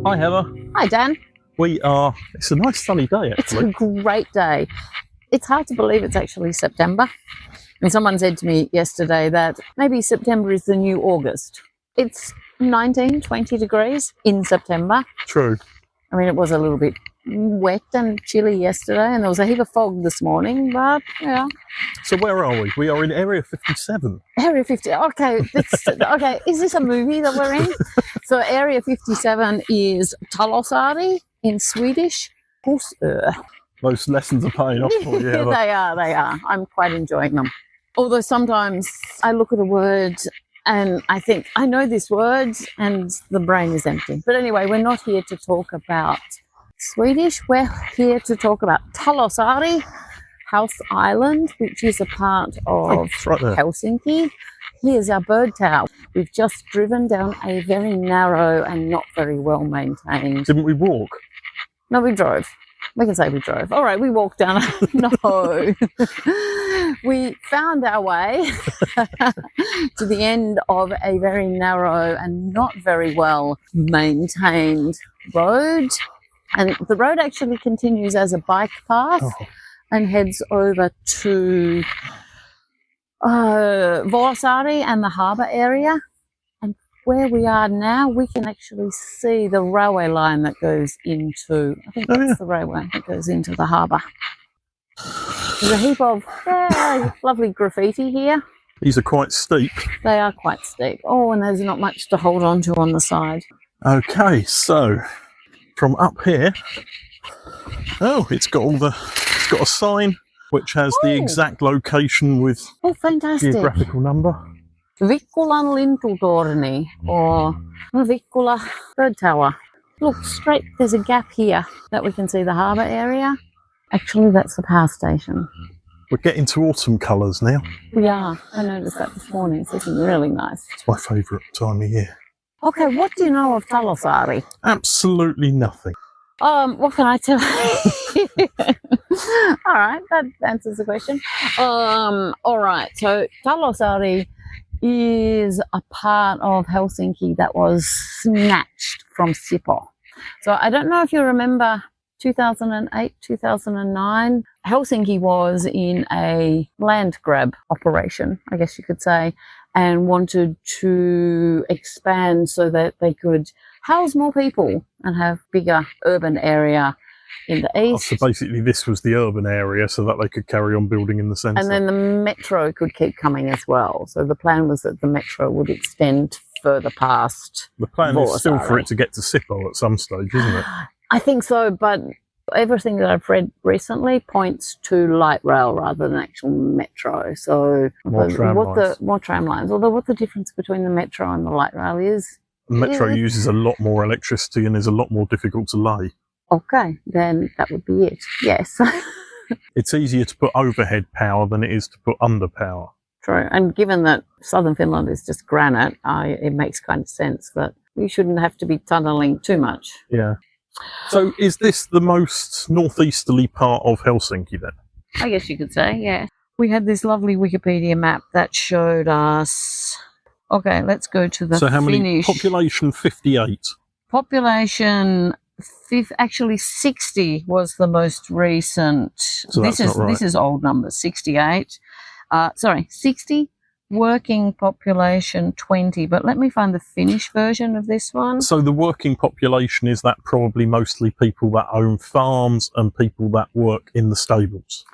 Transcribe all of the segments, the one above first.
Hi Heather. Hi Dan. It's a nice sunny day actually. It's a great day. It's hard to believe it's actually September. And someone said to me yesterday that maybe September is the new August. It's 19, 20 degrees in September. True. I mean, it was a little bit wet and chilly yesterday, and there was a heap of fog this morning, but yeah. So where are we? We are in Area 57. Area 50. Okay, okay. Is this a movie that we're in? So Area 57 is Talosaari in Swedish. Those lessons are paying off for you, Heather. They are. I'm quite enjoying them. Although sometimes I look at a word and I think, I know this word, and the brain is empty. But anyway, we're not here to talk about Swedish. We're here to talk about Talosaari House Island, which is a part of right there. Helsinki. Here's our bird tower. We've just driven down a very narrow and not very well maintained. Didn't we walk? No, we drove. We can say we drove. All right, we walked down. No. We found our way to the end of a very narrow and not very well maintained road. And the road actually continues as a bike path and heads over to Talosaari and the harbour area. And where we are now, we can actually see the railway line that goes into, I think that's the railway that goes into the harbour. There's a heap of lovely graffiti here. These are quite steep. They are quite steep. Oh, and there's not much to hold on to on the side. Okay, so from up here, it's got a sign which has the exact location with fantastic geographical number. Vikkulan lintutorni, or Vikkula bird tower. Look straight, there's a gap here that we can see the harbour area. Actually, that's the power station. We're getting to autumn colours now. We are. I noticed that this morning. It's looking really nice. It's my favourite time of year. Okay, what do you know of Talosaari? Absolutely nothing. What can I tell you? All right, that answers the question. All right, so Talosaari is a part of Helsinki that was snatched from Sippo. So I don't know if you remember 2008, 2009, Helsinki was in a land grab operation, I guess you could say, and wanted to expand so that they could house more people and have bigger urban area in the east. So basically this was the urban area so that they could carry on building in the centre. And then the metro could keep coming as well. So the plan was that the metro would extend further past. The plan is still for it to get to Sippo at some stage, isn't it? I think so, but everything that I've read recently points to light rail rather than actual metro. So more tram lines. Although what the difference between the metro and the light rail is? The metro uses a lot more electricity and is a lot more difficult to lay. Okay, then that would be it. Yes. It's easier to put overhead power than it is to put under power. True. And given that southern Finland is just granite, it makes kind of sense that you shouldn't have to be tunnelling too much. Yeah. So is this the most northeasterly part of Helsinki then? I guess you could say, yeah. We had this lovely Wikipedia map that showed us. Okay, let's go to the So how Finnish. many? Population 58. Population, actually 60 was the most recent. So this is not right. This is old numbers. 68. 60. Working population 20, but let me find the Finnish version of this one. So the working population, is that probably mostly people that own farms and people that work in the stables?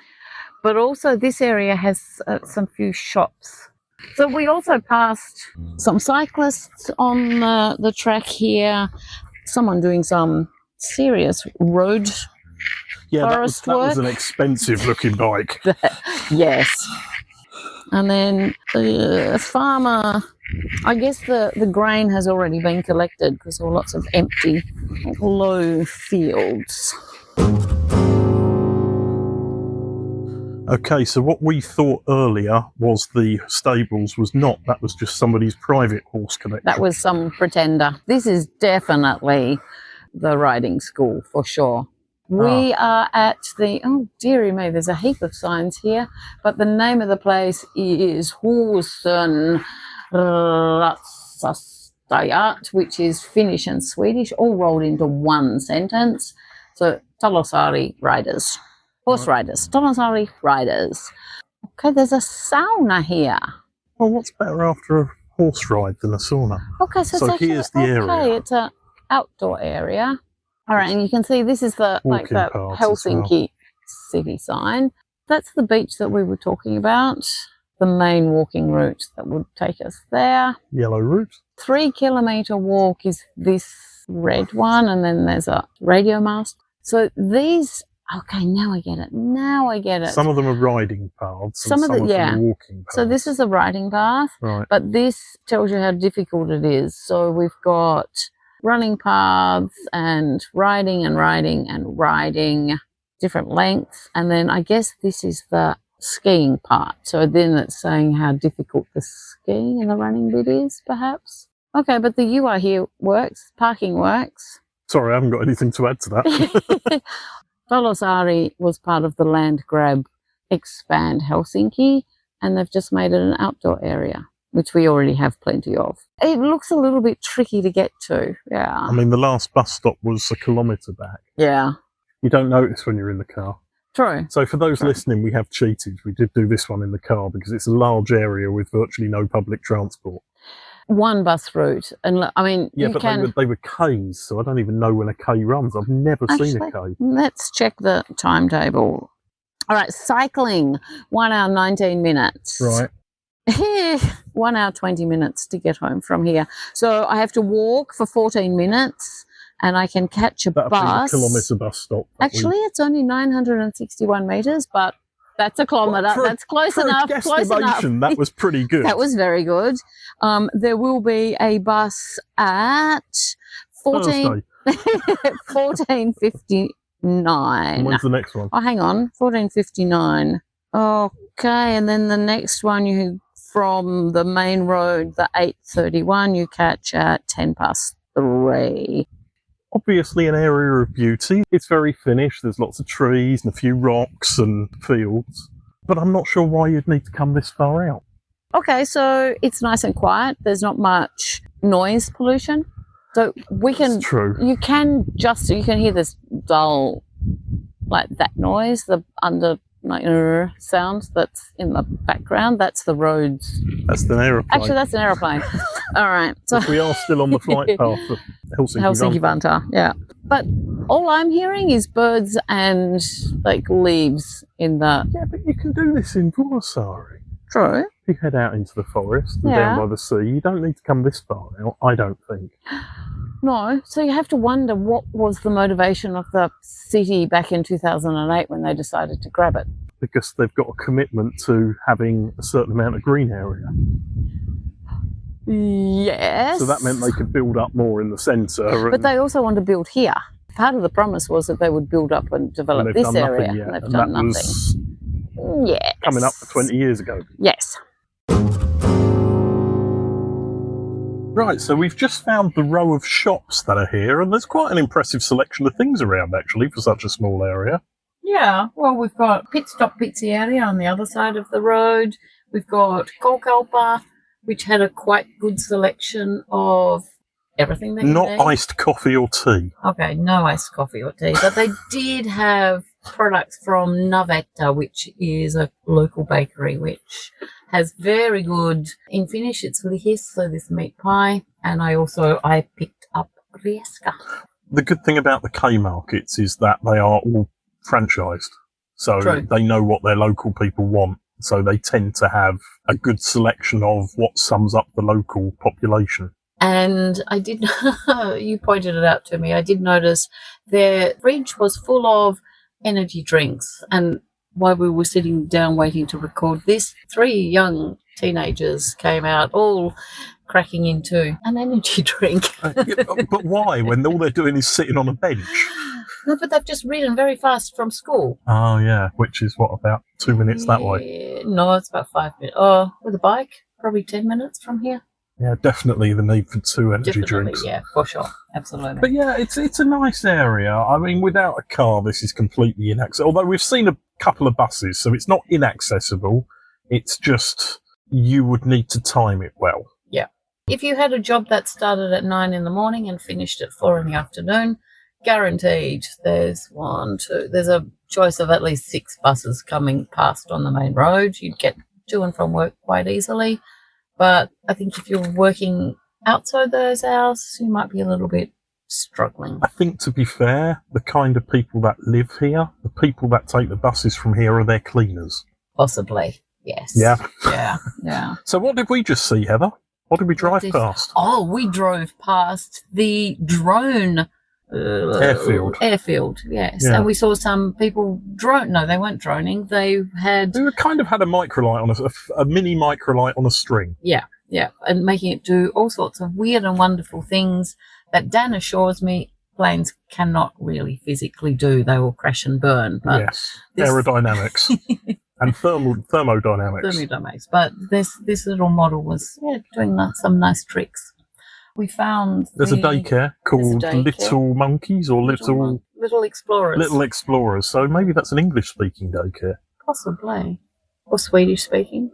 But also this area has some few shops. So we also passed some cyclists on the track here, someone doing some serious road forest that work. was an expensive looking bike. Yes. And then the farmer, I guess the grain has already been collected because there were lots of empty, low fields. Okay, so what we thought earlier was the stables was not. That was just somebody's private horse collection. That was some pretender. This is definitely the riding school for sure. We are at the, oh dearie me, there's a heap of signs here, but the name of the place is Huusen Ratsastamo. Rajat, which is Finnish and Swedish, all rolled into one sentence. So Talosaari riders, horse riders, Talosaari riders. Okay, there's a sauna here. Well, what's better after a horse ride than a sauna? Okay, so it's here's the area. Okay, it's an outdoor area. All right, and you can see this is the Walking paths as Helsinki city sign. That's the beach that we were talking about. The main walking route that would take us there. Yellow route. 3 kilometre walk is this red one, and then there's a radio mast. So these, okay, now I get it. Some of them are riding paths. Some of them are walking paths. So this is a riding path, right? But this tells you how difficult it is. So we've got running paths and riding, different lengths, and then I guess this is the skiing part. So then it's saying how difficult the skiing and the running bit is, perhaps. Okay, but the UR here works, parking works. Sorry, I haven't got anything to add to that. Talosaari was part of the land grab Expand Helsinki, and they've just made it an outdoor area, which we already have plenty of. It looks a little bit tricky to get to, yeah. I mean, the last bus stop was a kilometre back. Yeah. You don't notice when you're in the car. True. So for those listening, we have cheated. We did do this one in the car because it's a large area with virtually no public transport. One bus route, and I mean, yeah, but they were Ks, so I don't even know when a K runs. I've never seen a K. Let's check the timetable. All right, cycling, 1 hour 19 minutes. Right. 1 hour 20 minutes to get home from here. So I have to walk for 14 minutes, and I can catch a bus. That'd be a kilometre bus stop. Actually, it's only 961 metres, but that's a kilometre. That's close enough. Close enough. That was pretty good. That was very good. There will be a bus at 14:59. And when's the next one? Oh, hang on, 14:59. Okay, and then the next one from the main road, the 8:31, you catch at 3:10. Obviously an area of beauty. It's very Finnish. There's lots of trees and a few rocks and fields. But I'm not sure why you'd need to come this far out. Okay, so it's nice and quiet. There's not much noise pollution. So we can... That's true. You can hear this dull, like that noise, the sound that's in the background. That's the roads. That's an aeroplane. Actually, that's an aeroplane. All right. So we are still on the flight path for Helsinki-Vantaa, yeah. But all I'm hearing is birds and like leaves in the... Yeah, but you can do this in Talosaari. True. You head out into the forest and down by the sea. You don't need to come this far out, I don't think. No. So you have to wonder what was the motivation of the city back in 2008 when they decided to grab it. Because they've got a commitment to having a certain amount of green area. Yes. So that meant they could build up more in the centre. But they also want to build here. Part of the promise was that they would build up and develop this area. And they've done nothing. Was coming up for 20 years ago. Yes. Right, so we've just found the row of shops that are here, and there's quite an impressive selection of things around, actually, for such a small area. Yeah, well, we've got Pit Stop Pizzeria on the other side of the road. We've got Kolkalpa, which had a quite good selection of everything that you Not need. iced coffee or tea. Okay, no iced coffee or tea, but they did have products from Navetta, which is a local bakery, which has very good, in Finnish it's lihis, so this meat pie, and I picked up rieska. The good thing about the K markets is that they are all franchised, so they know what their local people want, so they tend to have a good selection of what sums up the local population. And I did, you pointed it out to me, I did notice their fridge was full of energy drinks, and while we were sitting down waiting to record this, 3 young teenagers came out all cracking into an energy drink. But why, when all they're doing is sitting on a bench? No, but they've just ridden very fast from school. Oh, yeah, which is, what, about 2 minutes that way? No, it's about 5 minutes. Oh, with a bike, probably 10 minutes from here. Yeah, definitely the need for 2 energy drinks. Yeah, for sure. Absolutely. But yeah, it's a nice area. I mean, without a car, this is completely inaccessible. Although we've seen a couple of buses, so it's not inaccessible. It's just you would need to time it well. Yeah. If you had a job that started at 9 in the morning and finished at 4 in the afternoon, guaranteed there's there's a choice of at least 6 buses coming past on the main road. You'd get to and from work quite easily. But I think if you're working outside those hours, you might be a little bit struggling. I think, to be fair, the kind of people that live here, the people that take the buses from here are their cleaners. Possibly, yes. Yeah. Yeah. So what did we just see, Heather? What did we drive past? Oh, we drove past the drone airfield, yes. Yeah. And we saw some people no, they weren't droning. They had kind of had a microlight on a mini microlight on a string. Yeah, and making it do all sorts of weird and wonderful things that Dan assures me planes cannot really physically do. They will crash and burn. But yes, aerodynamics and thermodynamics. Thermodynamics. But this little model was doing some nice tricks. We found there's a daycare called Little Monkeys or Little Explorers. Little Explorers. So maybe that's an English-speaking daycare. Possibly. Or Swedish-speaking.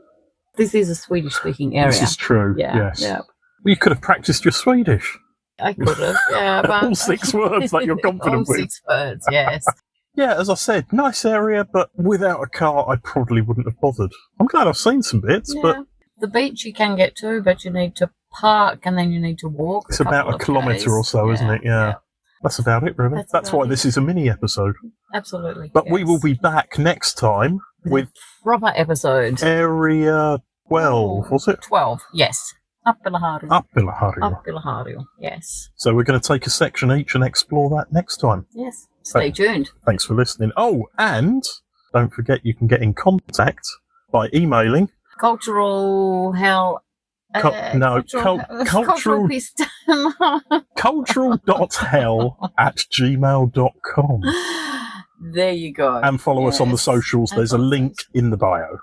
This is a Swedish-speaking area. This is true, yes. Yeah. You could have practiced your Swedish. I could have, yeah. But all 6 words that you're confident with. All 6 words, yes. Yeah, as I said, nice area, but without a car, I probably wouldn't have bothered. I'm glad I've seen some bits, but... The beach you can get to, but you need to park and then you need to walk. It's about a kilometre or so, isn't it? Yeah. That's about it, really. That's why this is a mini episode. Absolutely. But we will be back next time with proper episode. Area 12, was it? 12, yes. Appilaharju, yes. So we're going to take a section each and explore that next time. Yes. Stay tuned. Thanks for listening. Oh, and don't forget you can get in contact by emailing cultural hell. cultural.hell@gmail.com. There you go. And follow us on the socials. There's a link in the bio.